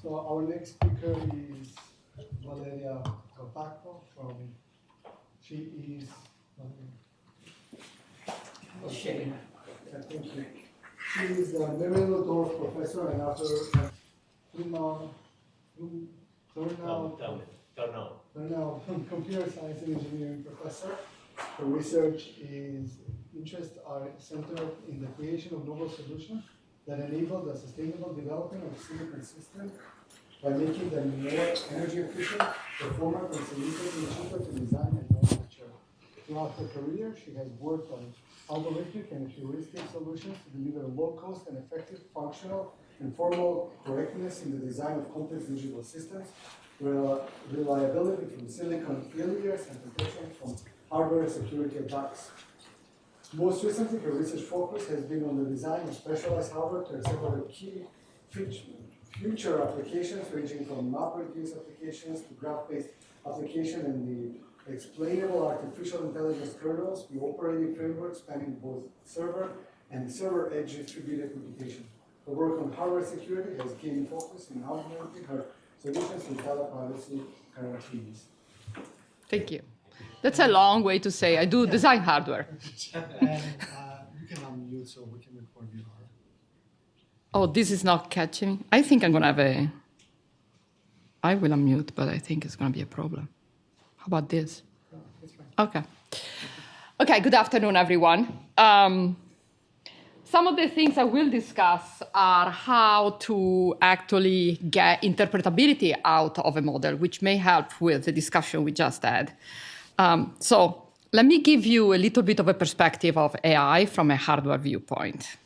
So our next speaker is Valeria Bertacco she is, okay, thank you. She is the Dorf professor and author of Thurnau computer science and engineering professor. Her research interests are centered in the creation of novel solutions that enable the sustainable development of silicon systems by making them more energy efficient, performant, and significantly cheaper to design and manufacture. Throughout her career, she has worked on algorithmic and heuristic solutions to deliver low-cost and effective functional and formal correctness in the design of complex digital systems, reliability from silicon failures, and protection from hardware security attacks. Most recently, her research focus has been on the design of specialized hardware to accelerate key future applications, ranging from map-reduce applications to graph-based application and the explainable artificial intelligence kernels, the operating framework spanning both server and server-edge distributed computation. Her work on hardware security has gained focus in augmenting her solutions with data privacy guarantees. Thank you. That's a long way to say I do design hardware. And you can unmute so we can record your. Oh, this is not catching. I think I'm going to have a... I will unmute, but I think it's going to be a problem. How about this? No, that's fine. Okay. Okay, good afternoon, everyone. Some of the things I will discuss are how to actually get interpretability out of a model, which may help with the discussion we just had. So let me give you a little bit of a perspective of AI from a hardware viewpoint.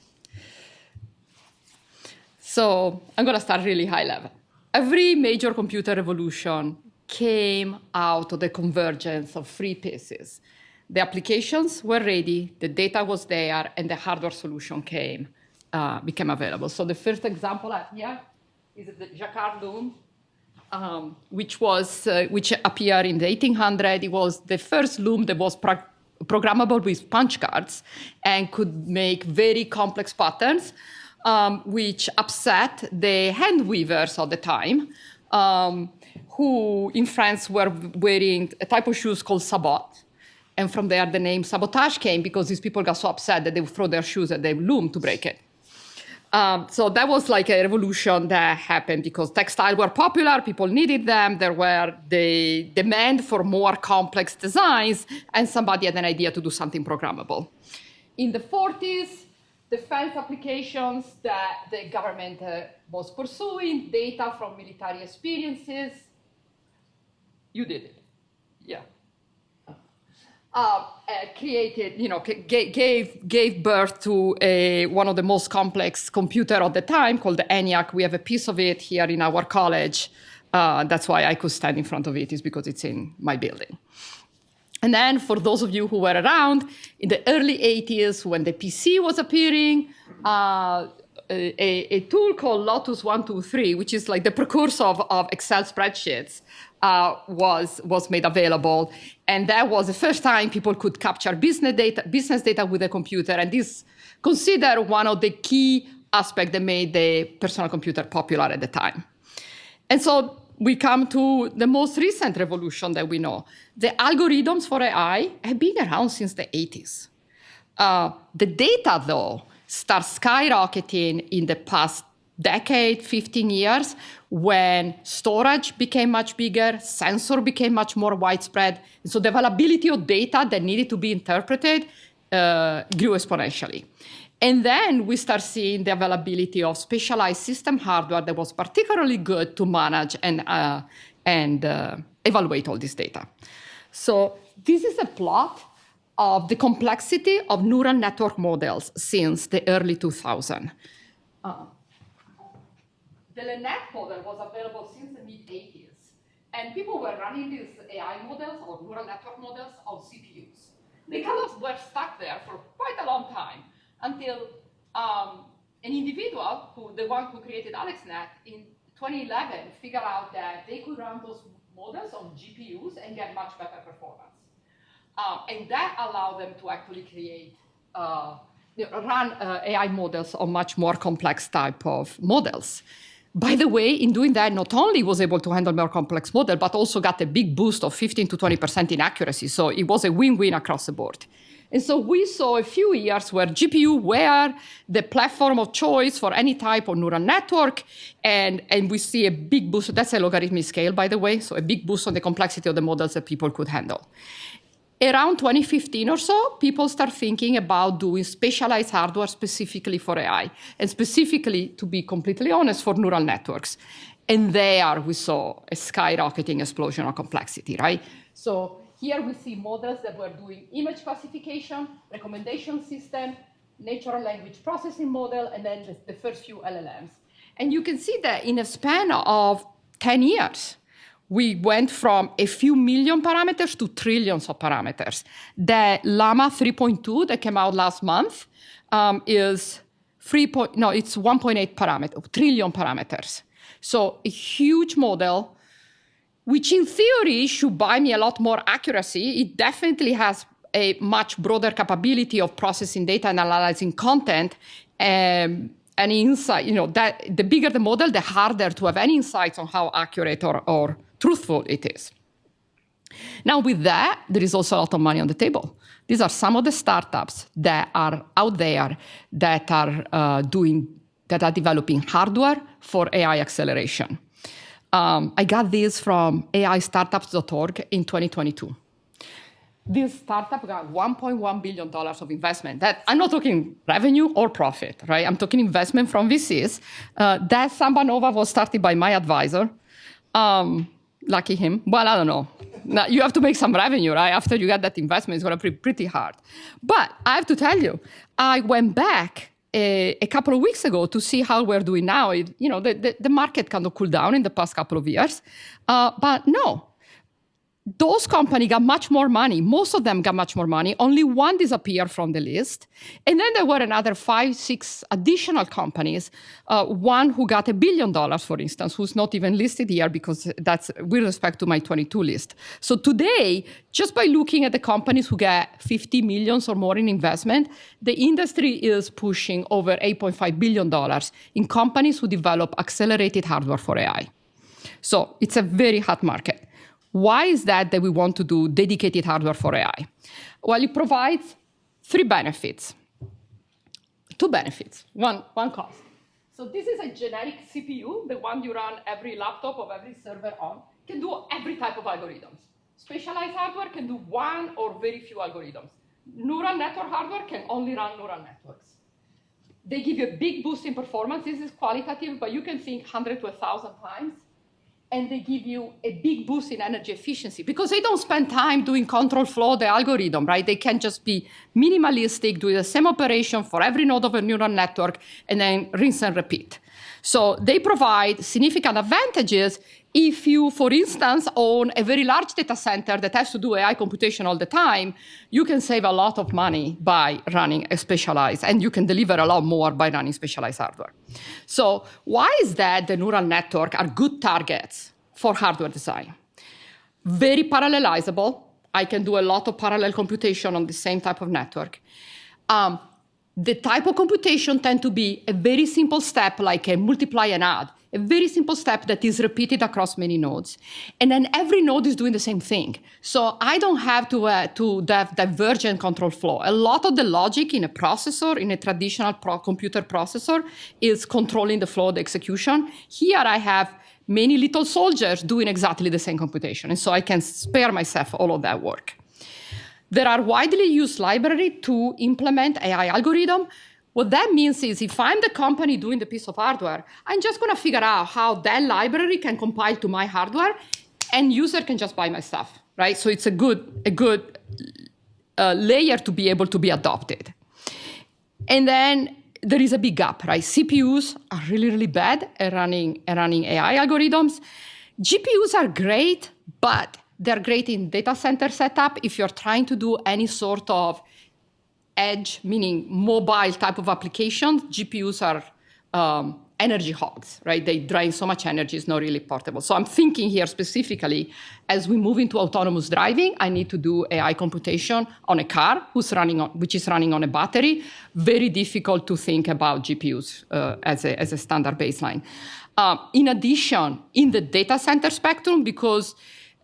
So I'm going to start really high level. Every major computer revolution came out of the convergence of three pieces. The applications were ready, the data was there, and the hardware solution became available. So the first example here is the Jacquard loom, which appeared in the 1800s. It was the first loom that was programmable with punch cards and could make very complex patterns, which upset the hand weavers of the time, who in France were wearing a type of shoes called sabots. And from there, the name sabotage came because these people got so upset that they would throw their shoes at the loom to break it. So that was like a revolution that happened because textiles were popular, people needed them, there were the demand for more complex designs, and somebody had an idea to do something programmable. In the 40s, defense applications that the government was pursuing, data from military experiences. You did it, yeah. Created, gave birth to one of the most complex computer of the time called the ENIAC. We have a piece of it here in our college. That's why I could stand in front of it, is because it's in my building. And then for those of you who were around, in the early 80s, when the PC was appearing, a tool called Lotus 123, which is like the precursor of Excel spreadsheets, was made available. And that was the first time people could capture business data with a computer. And this considered one of the key aspects that made the personal computer popular at the time. And so we come to the most recent revolution that we know. The algorithms for AI have been around since the 80s. The data, though, starts skyrocketing in the past decade, 15 years, when storage became much bigger, sensor became much more widespread. And so the availability of data that needed to be interpreted grew exponentially. And then we start seeing the availability of specialized system hardware that was particularly good to manage and evaluate all this data. So this is a plot of the complexity of neural network models since the early 2000s. The LeNet model was available since the mid-80s. And people were running these AI models or neural network models on CPUs. They kind of were stuck there for quite a long time until an individual, the one who created AlexNet in 2011, figured out that they could run those models on GPUs and get much better performance. And that allowed them to actually run AI models on much more complex type of models. By the way, in doing that, not only was able to handle more complex model, but also got a big boost of 15 to 20% in accuracy. So it was a win-win across the board. And so we saw a few years where GPU were the platform of choice for any type of neural network, and we see a big boost. That's a logarithmic scale, by the way, so a big boost on the complexity of the models that people could handle. Around 2015 or so, people start thinking about doing specialized hardware specifically for AI, and specifically, to be completely honest, for neural networks. And there we saw a skyrocketing explosion of complexity, right? So here we see models that were doing image classification, recommendation system, natural language processing model, and then the first few LLMs. And you can see that in a span of 10 years, we went from a few million parameters to trillions of parameters. The Llama 3.2 that came out last month is it's 1.8 trillion parameters. So a huge model, which in theory should buy me a lot more accuracy. It definitely has a much broader capability of processing data and analyzing content. And insight, that the bigger the model, the harder to have any insights on how accurate or truthful it is. Now with that, there is also a lot of money on the table. These are some of the startups that are out there that are developing hardware for AI acceleration. I got this from AIstartups.org in 2022. This startup got $1.1 billion of investment. That I'm not talking revenue or profit, right? I'm talking investment from VCs. That Samba Nova was started by my advisor. Lucky him. Well, I don't know. Now, you have to make some revenue, right? After you get that investment, it's going to be pretty hard. But I have to tell you, I went back a couple of weeks ago to see how we're doing now. The market kind of cooled down in the past couple of years. But no, those companies got much more money. Most of them got much more money. Only one disappeared from the list. And then there were another 5, 6 additional companies. One who got $1 billion, for instance, who's not even listed here because that's with respect to my 22 list. So today, just by looking at the companies who get 50 million or more in investment, the industry is pushing over $8.5 billion in companies who develop accelerated hardware for AI. So it's a very hot market. Why is that we want to do dedicated hardware for AI? Well, it provides 3 benefits. 2 benefits, one cost. So this is a generic CPU, the one you run every laptop of every server on, can do every type of algorithms. Specialized hardware can do one or very few algorithms. Neural network hardware can only run neural networks. They give you a big boost in performance. This is qualitative, but you can think 100 to 1,000 times. And they give you a big boost in energy efficiency because they don't spend time doing control flow, the algorithm, right? They can just be minimalistic, do the same operation for every node of a neural network, and then rinse and repeat. So they provide significant advantages if you, for instance, own a very large data center that has to do AI computation all the time. You can save a lot of money by running a specialized, and you can deliver a lot more by running specialized hardware. So why is that the neural network are good targets for hardware design? Very parallelizable. I can do a lot of parallel computation on the same type of network. The type of computation tend to be a very simple step, like a multiply and add, a very simple step that is repeated across many nodes. And then every node is doing the same thing. So I don't have to have divergent control flow. A lot of the logic in a processor, in a traditional computer processor, is controlling the flow of the execution. Here I have many little soldiers doing exactly the same computation. And so I can spare myself all of that work. There are widely used libraries to implement AI algorithm. What that means is if I'm the company doing the piece of hardware, I'm just going to figure out how that library can compile to my hardware, and user can just buy my stuff, right? So it's a good layer to be able to be adopted. And then there is a big gap, right? CPUs are really, really bad at running AI algorithms. GPUs are great, but they're great in data center setup. If you're trying to do any sort of edge, meaning mobile type of applications, GPUs are energy hogs, right? They drain so much energy, it's not really portable. So I'm thinking here specifically, as we move into autonomous driving, I need to do AI computation on a car which is running on a battery. Very difficult to think about GPUs as a standard baseline. In addition, in the data center spectrum, because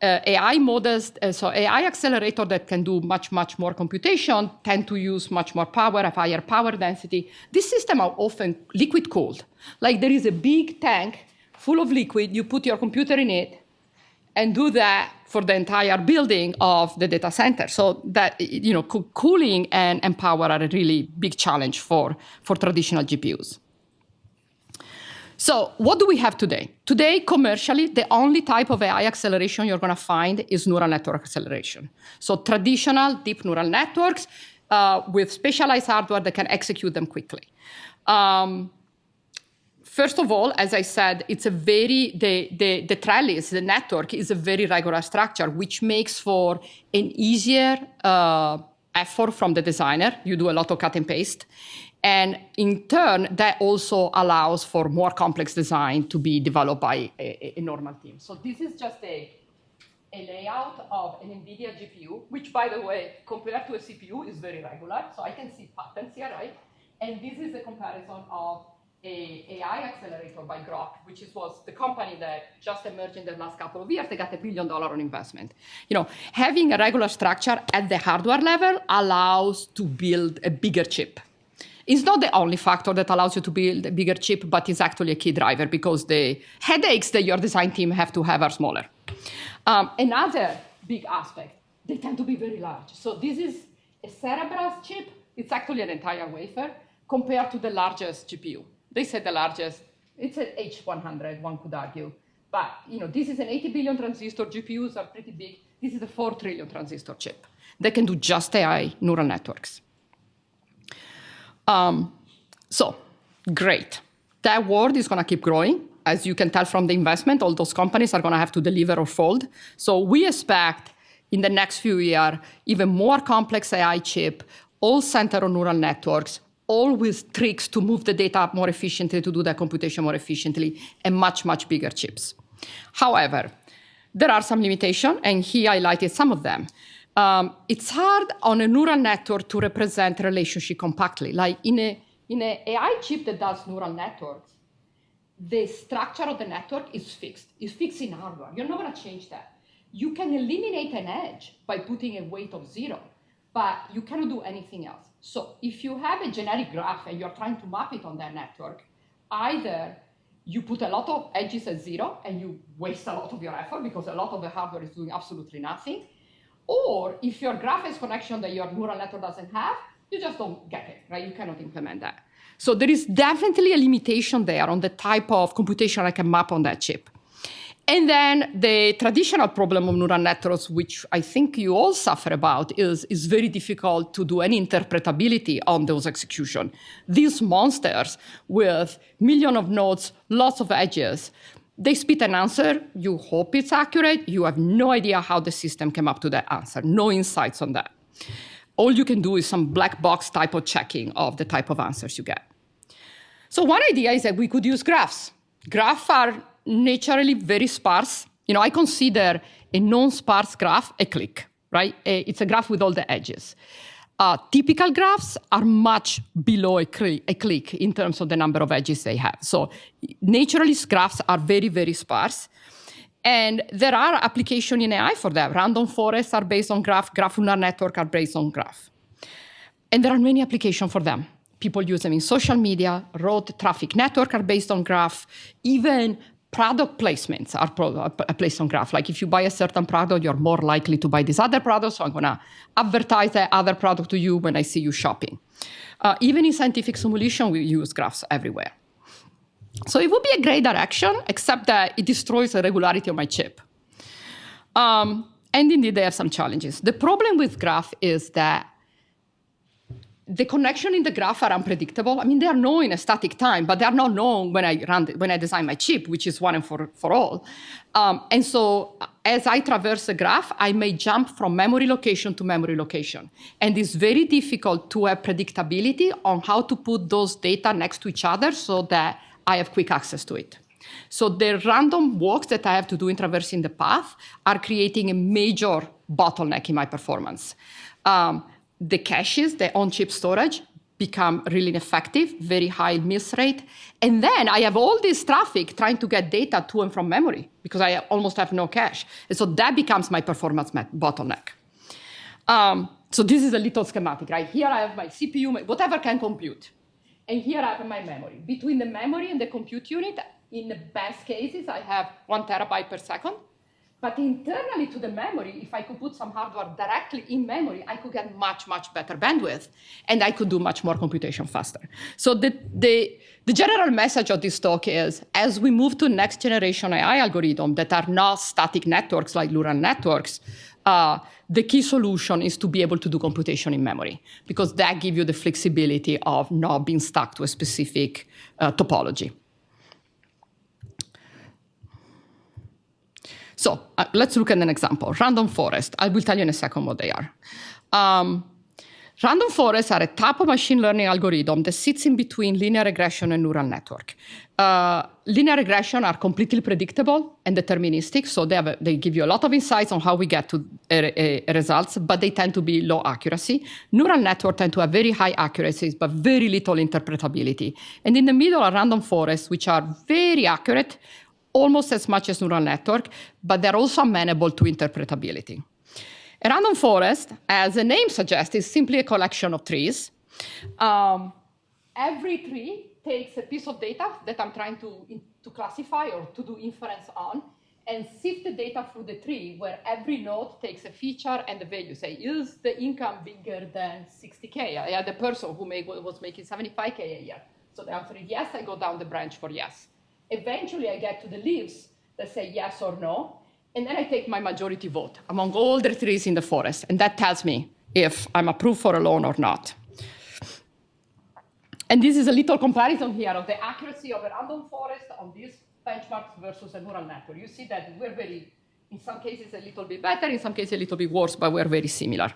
AI models, so AI accelerator that can do much, much more computation tend to use much more power, have higher power density. These systems are often liquid cooled. Like there is a big tank full of liquid, you put your computer in it, and do that for the entire building of the data center. So that, cooling and power are a really big challenge for traditional GPUs. So what do we have today? Today, commercially, the only type of AI acceleration you're going to find is neural network acceleration. So traditional deep neural networks with specialized hardware that can execute them quickly. First of all, as I said, it's a the trellis, the network is a very regular structure, which makes for an easier effort from the designer. You do a lot of cut and paste. And in turn, that also allows for more complex design to be developed by a normal team. So this is just a layout of an NVIDIA GPU, which, by the way, compared to a CPU, is very regular. So I can see patterns here, right? And this is a comparison of an AI accelerator by Grok, which was the company that just emerged in the last couple of years. They got $1 billion on investment. Having a regular structure at the hardware level allows to build a bigger chip. It's not the only factor that allows you to build a bigger chip, but it's actually a key driver because the headaches that your design team have to have are smaller. Another big aspect, they tend to be very large. So this is a Cerebras chip. It's actually an entire wafer compared to the largest GPU. They said the largest, it's an H100, one could argue. But this is an 80 billion transistor. GPUs are pretty big. This is a 4 trillion transistor chip. They can do just AI neural networks. So great. That world is going to keep growing. As you can tell from the investment, all those companies are going to have to deliver or fold. So we expect in the next few years, even more complex AI chip, all centered on neural networks, all with tricks to move the data up more efficiently, to do that computation more efficiently, and much, much bigger chips. However, there are some limitations, and he highlighted some of them. It's hard on a neural network to represent relationship compactly. Like in an AI chip that does neural networks, the structure of the network is fixed. It's fixed in hardware. You're not going to change that. You can eliminate an edge by putting a weight of 0, but you cannot do anything else. So if you have a generic graph and you're trying to map it on that network, either you put a lot of edges at 0 and you waste a lot of your effort because a lot of the hardware is doing absolutely nothing. Or if your graph has connection that your neural network doesn't have, you just don't get it, right? You cannot implement that. So there is definitely a limitation there on the type of computation I can map on that chip. And then the traditional problem of neural networks, which I think you all suffer about, is very difficult to do any interpretability on those execution. These monsters with millions of nodes, lots of edges, they spit an answer, you hope it's accurate, you have no idea how the system came up to that answer, no insights on that. All you can do is some black box type of checking of the type of answers you get. So one idea is that we could use graphs. Graphs are naturally very sparse. I consider a non-sparse graph a click, right? It's a graph with all the edges. Typical graphs are much below a click in terms of the number of edges they have. So naturally, graphs are very, very sparse. And there are applications in AI for that. Random forests are based on graph. Graph neural network are based on graph. And there are many applications for them. People use them in social media. Road traffic network are based on graph. Even product placements are placed on graph. Like if you buy a certain product, you're more likely to buy this other product. So I'm going to advertise that other product to you when I see you shopping. Even in scientific simulation, we use graphs everywhere. So it would be a great direction, except that it destroys the regularity of my chip. And indeed, there are some challenges. The problem with graph is that the connection in the graph are unpredictable. I mean, they are known in a static time, but they are not known when I design my chip, which is one and for all. And so as I traverse the graph, I may jump from memory location to memory location. And it's very difficult to have predictability on how to put those data next to each other so that I have quick access to it. So the random walks that I have to do in traversing the path are creating a major bottleneck in my performance. The caches, the on-chip storage, become really ineffective, very high miss rate. And then I have all this traffic trying to get data to and from memory because I almost have no cache. And so that becomes my performance bottleneck. So this is a little schematic, right? Here I have my CPU, whatever can compute. And here I have my memory. Between the memory and the compute unit, in the best cases, I have 1 terabyte per second. But internally to the memory, if I could put some hardware directly in memory, I could get much, much better bandwidth, and I could do much more computation faster. So the general message of this talk is, as we move to next generation AI algorithms that are not static networks like neural networks, the key solution is to be able to do computation in memory, because that gives you the flexibility of not being stuck to a specific topology. So let's look at an example. Random forest. I will tell you in a second what they are. Random forests are a type of machine learning algorithm that sits in between linear regression and neural network. Linear regression are completely predictable and deterministic, so they give you a lot of insights on how we get to results, but they tend to be low accuracy. Neural networks tend to have very high accuracies, but very little interpretability. And in the middle are random forests, which are very accurate, almost as much as neural network, but they're also amenable to interpretability. A random forest, as the name suggests, is simply a collection of trees. Every tree takes a piece of data that I'm trying to classify or to do inference on, and sift the data through the tree, where every node takes a feature and the value. Say, is the income bigger than 60K? I had a person who was making 75K a year. So the answer is yes, I go down the branch for yes. Eventually, I get to the leaves that say yes or no, and then I take my majority vote among all the trees in the forest, and that tells me if I'm approved for a loan or not. And this is a little comparison here of the accuracy of a random forest on these benchmarks versus a neural network. You see that we're in some cases, a little bit better, in some cases, a little bit worse, but we're very similar.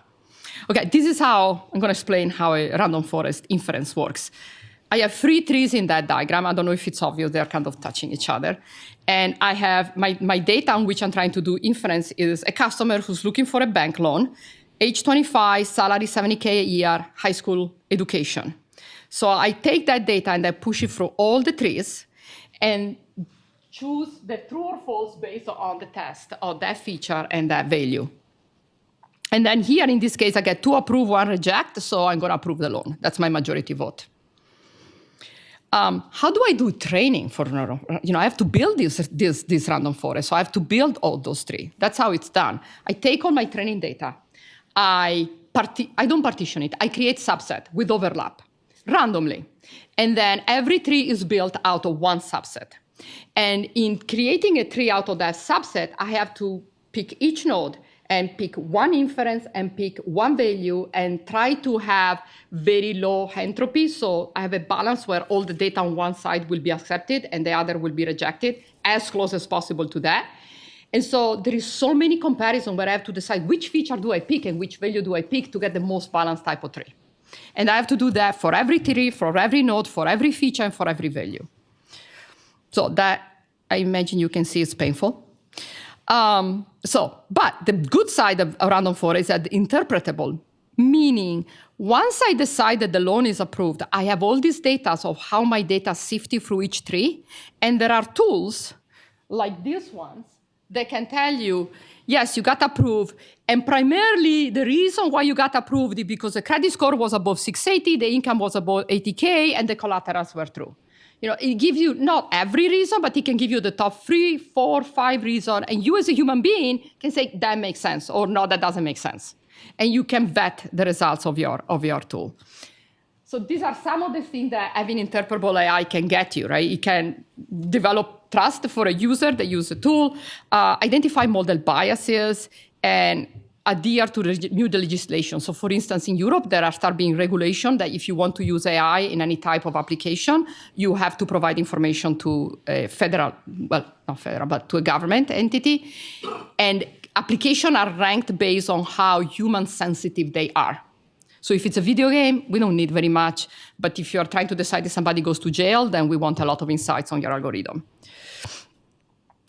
Okay, this is how I'm going to explain how a random forest inference works. I have 3 trees in that diagram. I don't know if it's obvious. They're kind of touching each other. And I have my data on which I'm trying to do inference is a customer who's looking for a bank loan, age 25, salary 70K a year, high school education. So I take that data and I push it through all the trees and choose the true or false based on the test of that feature and that value. And then here, in this case, I get 2 approve, 1 reject, so I'm going to approve the loan. That's my majority vote. How do I do training for neural? I have to build this random forest, so I have to build all those 3. That's how it's done. I take all my training data. I don't partition it. I create subset with overlap randomly. And then every tree is built out of 1 subset. And in creating a tree out of that subset, I have to pick each node and pick 1 inference and pick 1 value and try to have very low entropy. So I have a balance where all the data on one side will be accepted and the other will be rejected, as close as possible to that. And so there is so many comparisons where I have to decide which feature do I pick and which value do I pick to get the most balanced type of tree. And I have to do that for every tree, for every node, for every feature, and for every value. So that, I imagine you can see, it's painful. But the good side of a random forest is that interpretable, meaning once I decide that the loan is approved, I have all these data of how my data sifted through each tree, and there are tools like these ones that can tell you, yes, you got approved, and primarily the reason why you got approved is because the credit score was above 680, the income was above 80K, and the collaterals were true. It gives you not every reason, but it can give you the top 3, 4, 5 reasons. And you as a human being can say, that makes sense, or no, that doesn't make sense. And you can vet the results of your tool. So these are some of the things that having interpretable AI can get you, right? It can develop trust for a user that uses the tool, identify model biases, and adhere to new legislation. So for instance, in Europe, there are start being regulation that if you want to use AI in any type of application, you have to provide information to a to a government entity. And applications are ranked based on how human sensitive they are. So if it's a video game, we don't need very much. But if you're trying to decide if somebody goes to jail, then we want a lot of insights on your algorithm.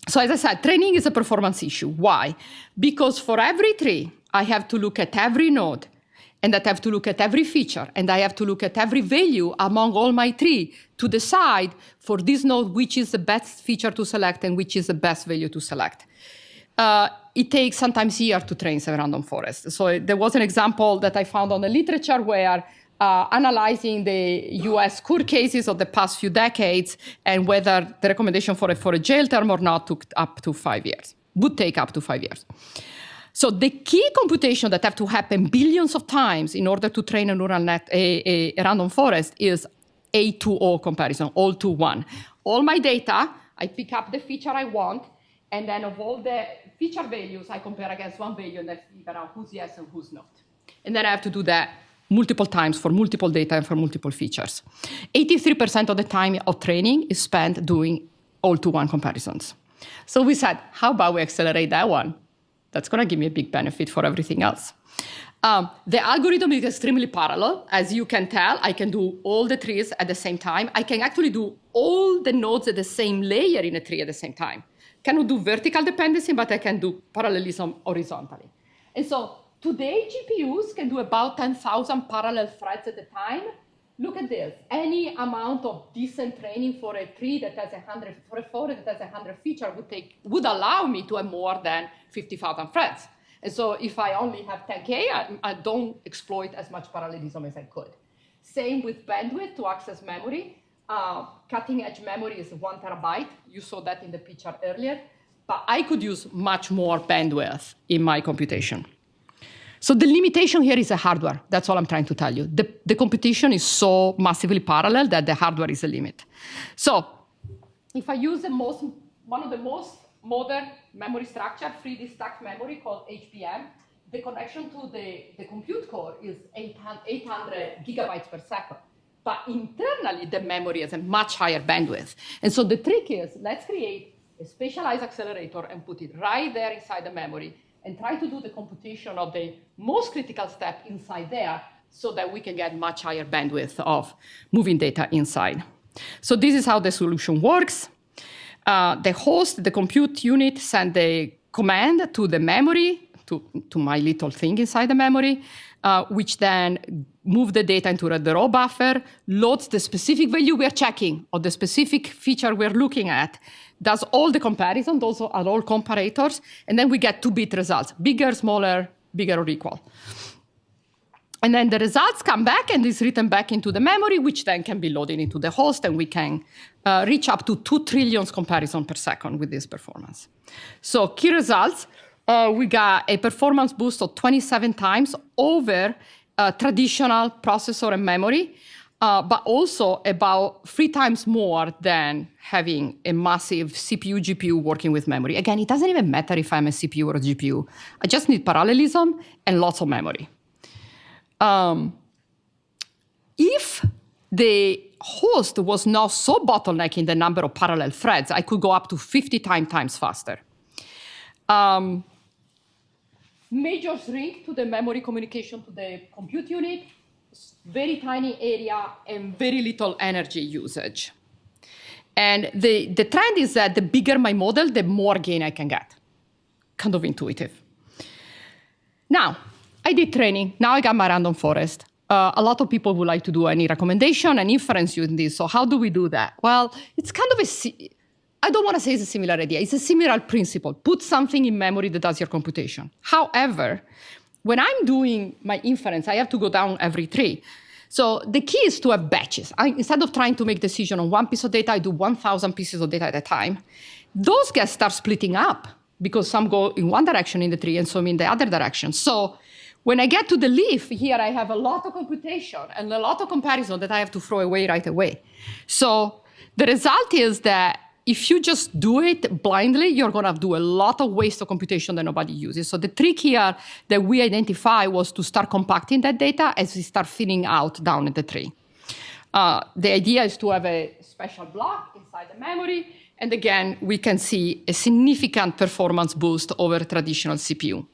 So as I said, training is a performance issue. Why? Because for every tree, I have to look at every node, and I have to look at every feature, and I have to look at every value among all my tree to decide for this node which is the best feature to select and which is the best value to select. It takes sometimes years to train a random forest. So there was an example that I found on the literature where analyzing the US court cases of the past few decades and whether the recommendation for a jail term or not took up to 5 years, would take up to 5 years. So the key computation that have to happen billions of times in order to train a neural net, a random forest, is A to O comparison, all to one. All my data, I pick up the feature I want, and then of all the feature values, I compare against one value and I figure out who's yes and who's not. And then I have to do that multiple times for multiple data and for multiple features. 83% of the time of training is spent doing all-to-one comparisons. So we said, how about we accelerate that one? That's going to give me a big benefit for everything else. The algorithm is extremely parallel. As you can tell, I can do all the trees at the same time. I can actually do all the nodes at the same layer in a tree at the same time. Cannot do vertical dependency, but I can do parallelism horizontally. And so today, GPUs can do about 10,000 parallel threads at a time. Look at this. Any amount of decent training for a tree that has 100, for a forest that has 100 features would allow me to have more than 50,000 threads. And so if I only have 10K, I don't exploit as much parallelism as I could. Same with bandwidth to access memory. Cutting edge memory is 1 terabyte. You saw that in the picture earlier. But I could use much more bandwidth in my computation. So the limitation here is the hardware. That's all I'm trying to tell you. The computation is so massively parallel that the hardware is a limit. So if I use one of the most modern memory structure, 3D stacked memory called HBM, the connection to the compute core is 800 gigabytes per second. But internally, the memory has a much higher bandwidth. And so the trick is, let's create a specialized accelerator and put it right there inside the memory and try to do the computation of the most critical step inside there so that we can get much higher bandwidth of moving data inside. So this is how the solution works. The host, the compute unit, send the command to the memory, to my little thing inside the memory, which then move the data into the raw buffer, loads the specific value we're checking or the specific feature we're looking at, does all the comparison, those are all comparators, and then we get 2-bit results, bigger, smaller, bigger or equal. And then the results come back and is written back into the memory, which then can be loaded into the host, and we can reach up to 2 trillion comparisons per second with this performance. So key results, we got a performance boost of 27 times over traditional processor and memory, but also about 3 times more than having a massive CPU, GPU working with memory. Again, it doesn't even matter if I'm a CPU or a GPU. I just need parallelism and lots of memory. If the host was not so bottlenecking the number of parallel threads, I could go up to 50 times faster. Major shrink to the memory communication to the compute unit, very tiny area and very little energy usage. And the trend is that the bigger my model, the more gain I can get. Kind of intuitive. Now, I did training. Now I got my random forest. A lot of people would like to do any recommendation and inference using this. So how do we do that? Well, it's kind of I don't want to say it's a similar idea. It's a similar principle. Put something in memory that does your computation. However, when I'm doing my inference, I have to go down every tree. So the key is to have batches. Instead of trying to make decision on one piece of data, I do 1,000 pieces of data at a time. Those guys start splitting up because some go in one direction in the tree and some in the other direction. So when I get to the leaf, here I have a lot of computation and a lot of comparison that I have to throw away right away. So the result is that if you just do it blindly, you're going to do a lot of waste of computation that nobody uses. So the trick here that we identified was to start compacting that data as we start thinning out down in the tree. The idea is to have a special block inside the memory. And again, we can see a significant performance boost over traditional CPU.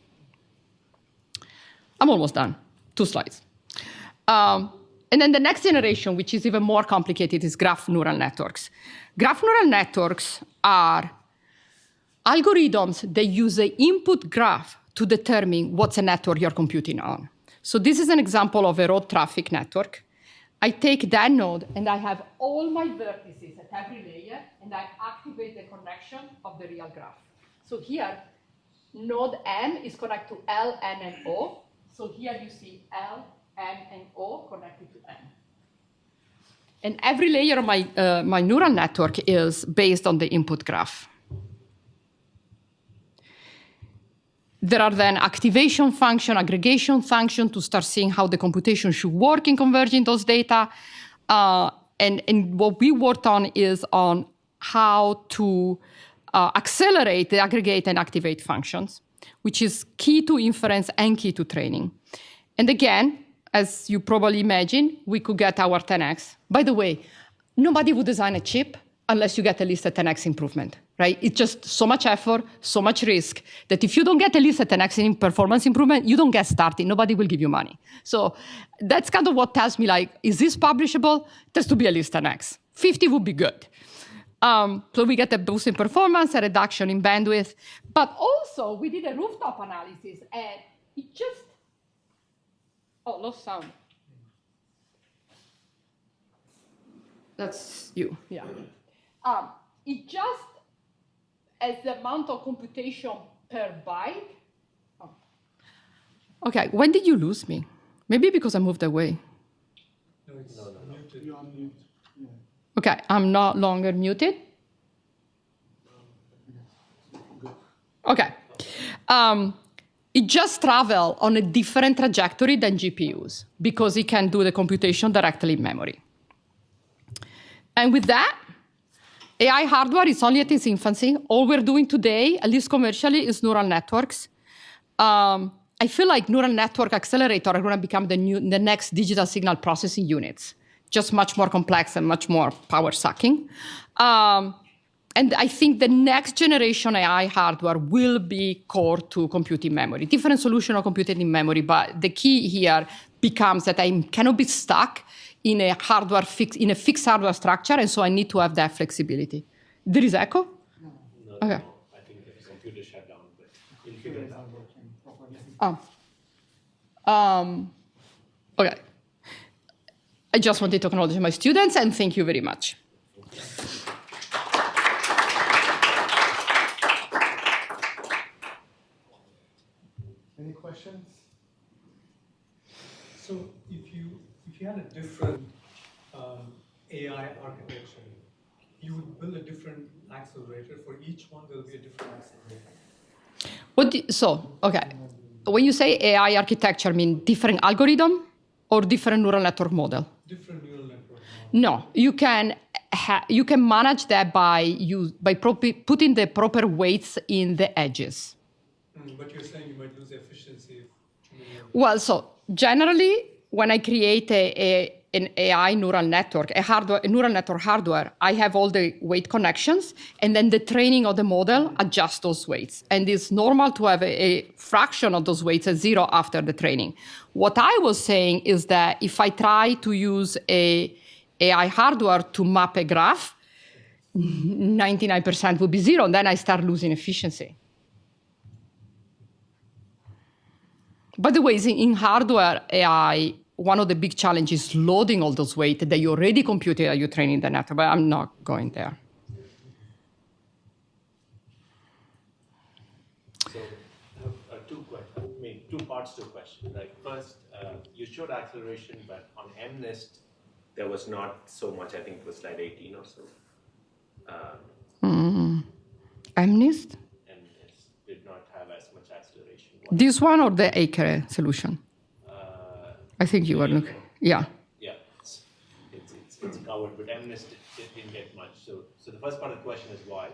I'm almost done. 2 slides. And then the next generation, which is even more complicated, is graph neural networks. Graph neural networks are algorithms that use the input graph to determine what's a network you're computing on. So this is an example of a road traffic network. I take that node, and I have all my vertices at every layer, and I activate the connection of the real graph. So here, node M is connected to L, N, and O. So here you see L, N, and O connected to N. And every layer of my neural network is based on the input graph. There are then activation function, aggregation function to start seeing how the computation should work in converging those data. And what we worked on is on how to accelerate the aggregate and activate functions, which is key to inference and key to training. And again, as you probably imagine, we could get our 10x. By the way, nobody would design a chip unless you get at least a 10x improvement, right? It's just so much effort, so much risk, that if you don't get at least a 10x in performance improvement, you don't get started. Nobody will give you money. So that's kind of what tells me, like, is this publishable? It has to be at least 10x. 50 would be good. So we get a boost in performance, a reduction in bandwidth. But also, we did a rooftop analysis, and it just... Oh, lost sound. That's you, yeah. It just, as the amount of computation per byte. Oh. OK, when did you lose me? Maybe because I moved away. No, it's muted. You're on mute. Yeah. OK, I'm no longer muted. OK. It just travels on a different trajectory than GPUs because it can do the computation directly in memory. And with that, AI hardware is only at its infancy. All we're doing today, at least commercially, is neural networks. I feel like neural network accelerators are going to become the next digital signal processing units, just much more complex and much more power-sucking. And I think the next generation AI hardware will be core to computing memory. Different solution of computing in memory, but the key here becomes that I cannot be stuck in a fixed hardware structure, and so I need to have that flexibility. There is echo? No, Okay. no, I think the computer shut down, but we'll figure it out. OK. I just wanted to acknowledge my students, and thank you very much. Any questions? So if you had a different AI architecture, you would build a different accelerator. For each one, there will be a different accelerator. OK. When you say AI architecture, mean different algorithm or different neural network model? Different neural network model. No, you can manage that by putting the proper weights in the edges. But you're saying you might lose efficiency if too many of them. Well, so generally, when I create an AI neural network, a neural network hardware, I have all the weight connections, and then the training of the model adjusts those weights. And it's normal to have a fraction of those weights at 0 after the training. What I was saying is that if I try to use a AI hardware to map a graph, 99% would be 0, and then I start losing efficiency. By the way, in hardware AI, one of the big challenges is loading all those weights that you already computed that you're training the network, but I'm not going there. So I have two parts to the question. Like first, you showed acceleration, but on MNIST, there was not so much. I think it was slide 18 or so. MNIST? MNIST did not have as much acceleration. This one or the Acre solution? I think you were looking. Yeah. Yeah, it's covered, but MNIST didn't get much. So the first part of the question is why.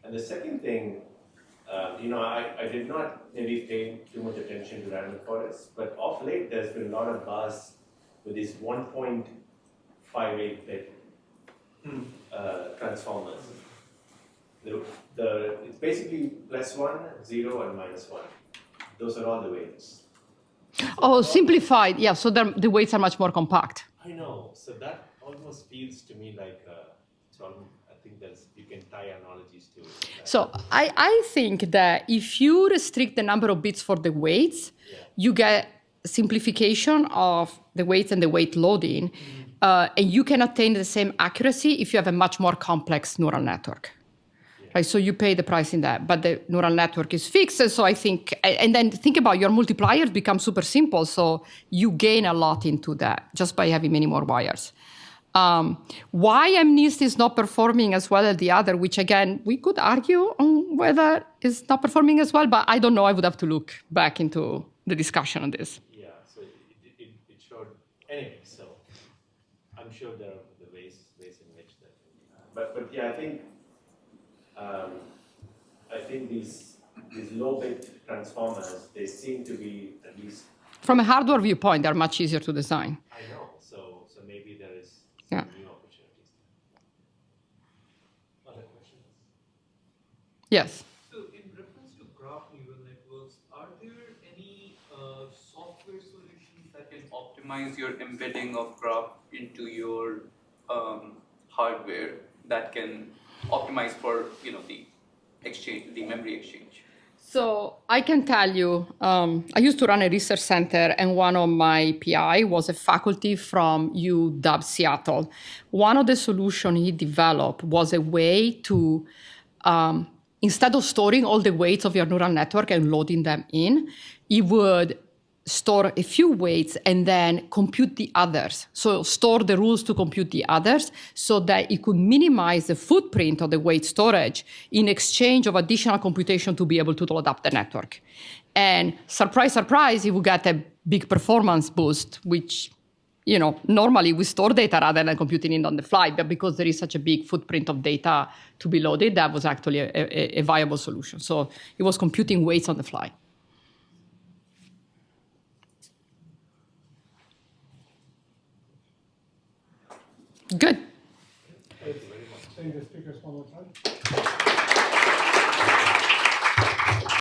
And the second thing, I did not maybe pay too much attention to random forests, but of late there's been a lot of buzz with these 1.58-bit transformers. It's basically +1, 0, and -1. Those are all the weights. Oh, simplified. Yeah, so the weights are much more compact. I know. So that almost feels to me like I think you can tie analogies to it. So I think that if you restrict the number of bits for the weights, you get simplification of the weights and the weight loading, and you can attain the same accuracy if you have a much more complex neural network. Right, so you pay the price in that, but the neural network is fixed. So I think, and then think about your multipliers become super simple. So you gain a lot into that just by having many more wires. Why MNIST is not performing as well as the other, which again, we could argue on whether it's not performing as well, but I don't know. I would have to look back into the discussion on this. Yeah, so it showed, anyway, so I'm sure there are the ways in which that, but yeah, I think these low-bit transformers, they seem to be at least... From a hardware viewpoint, they're much easier to design. I know, so maybe there is some new opportunities. Other questions? Yes. So in reference to graph neural networks, are there any software solutions that can optimize your embedding of graph into your hardware that can optimize for the memory exchange? So I can tell you, I used to run a research center, and one of my PI was a faculty from UW Seattle. One of the solutions he developed was a way to, instead of storing all the weights of your neural network and loading them in, he would store a few weights and then compute the others. So store the rules to compute the others so that it could minimize the footprint of the weight storage in exchange of additional computation to be able to load up the network. And surprise, surprise, it would get a big performance boost, which, normally we store data rather than computing it on the fly, but because there is such a big footprint of data to be loaded, that was actually a viable solution. So it was computing weights on the fly. Good. Thank the speakers one more time.